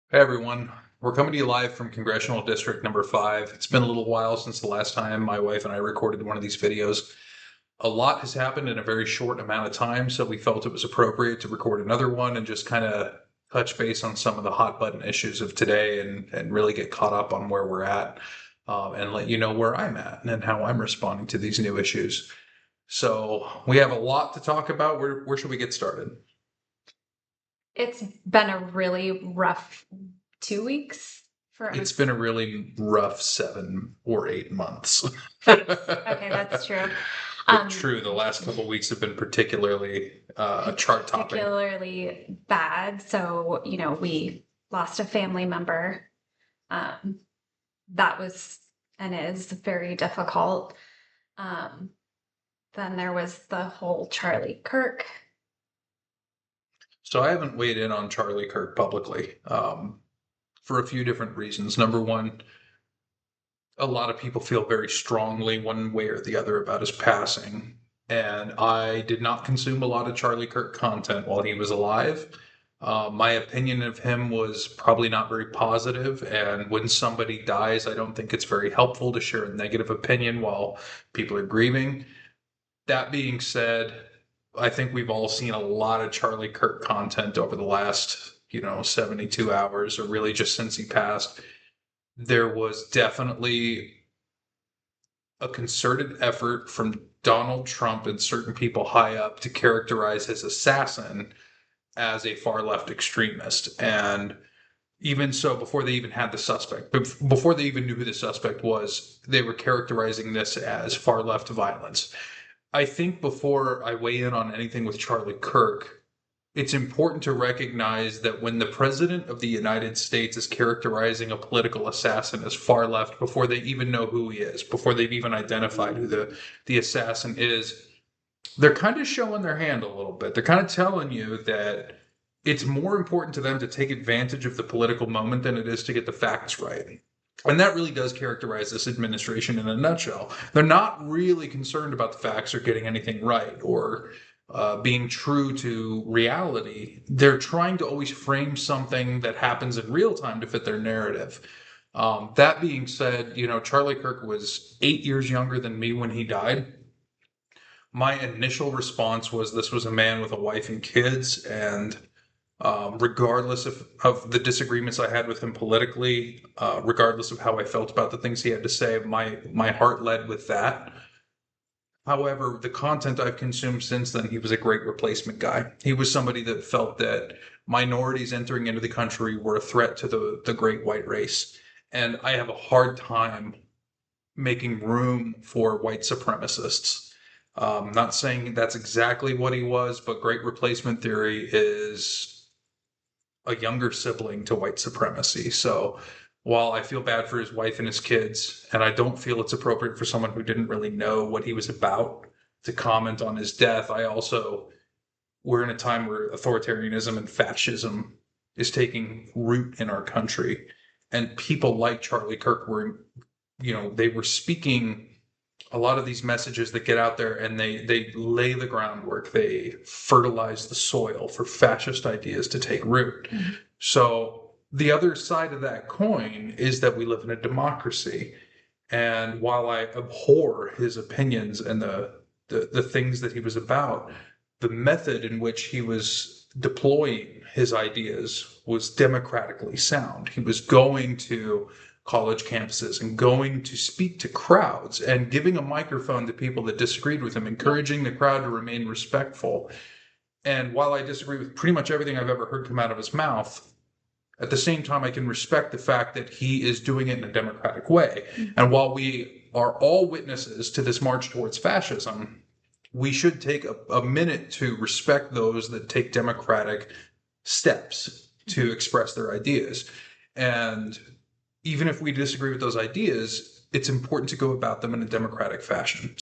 Hey everyone, we're coming to you live from Congressional District number 5. It's been a little while since the last time my wife and I recorded one of these videos. A lot has happened in a very short amount of time, so we felt it was appropriate to record another one and just kind of touch base on some of the hot button issues of today and really get caught up on where we're at and let you know where I'm at and how I'm responding to these new issues. So we have a lot to talk about. Where should we get started? It's been a really rough 2 weeks for It's us. been a really rough 7 or 8 months. Okay, that's true. But Um, true, the last couple of weeks have been particularly chart topping. Particularly bad. So, we lost a family member. Um, that was and is very difficult. Um, then there was the whole Charlie Kirk. So I haven't weighed in on Charlie Kirk publicly for a few different reasons. Number one, a lot of people feel very strongly one way or the other about his passing. And I did not consume a lot of Charlie Kirk content while he was alive. My opinion of him was probably not very positive, and when somebody dies, I don't think it's very helpful to share a negative opinion while people are grieving. That being said, I think we've all seen a lot of Charlie Kirk content over the last, 72 hours, or really just since he passed. There was definitely a concerted effort from Donald Trump and certain people high up to characterize his assassin as a far left extremist. And even so, before they even had the suspect, before they even knew who the suspect was, they were characterizing this as far left violence. I think before I weigh in on anything with Charlie Kirk, it's important to recognize that when the president of the United States is characterizing a political assassin as far left before they even know who he is, before they've even identified who the assassin is, they're kind of showing their hand a little bit. They're kind of telling you that it's more important to them to take advantage of the political moment than it is to get the facts right. And that really does characterize this administration in a nutshell. They're not really concerned about the facts or getting anything right or being true to reality. They're trying to always frame something that happens in real time to fit their narrative. That being said, Charlie Kirk was 8 years younger than me when he died. My initial response was this was a man with a wife and kids, and regardless of the disagreements I had with him politically, regardless of how I felt about the things he had to say, my heart led with that. However, the content I've consumed since then, he was a great replacement guy. He was somebody that felt that minorities entering into the country were a threat to the great white race. And I have a hard time making room for white supremacists. Not saying that's exactly what he was, but great replacement theory is a younger sibling to white supremacy. So while I feel bad for his wife and his kids, and I don't feel it's appropriate for someone who didn't really know what he was about to comment on his death, I also, we're in a time where authoritarianism and fascism is taking root in our country. And people like Charlie Kirk were, they were speaking a lot of these messages that get out there and they lay the groundwork, they fertilize the soil for fascist ideas to take root. Mm-hmm. So the other side of that coin is that we live in a democracy, and while I abhor his opinions and the things that he was about, the method in which he was deploying his ideas was democratically sound. He was going to college campuses and going to speak to crowds and giving a microphone to people that disagreed with him, encouraging the crowd to remain respectful. And while I disagree with pretty much everything I've ever heard come out of his mouth, at the same time, I can respect the fact that he is doing it in a democratic way. Mm-hmm. And while we are all witnesses to this march towards fascism, we should take a minute to respect those that take democratic steps to express their ideas. And even if we disagree with those ideas, it's important to go about them in a democratic fashion.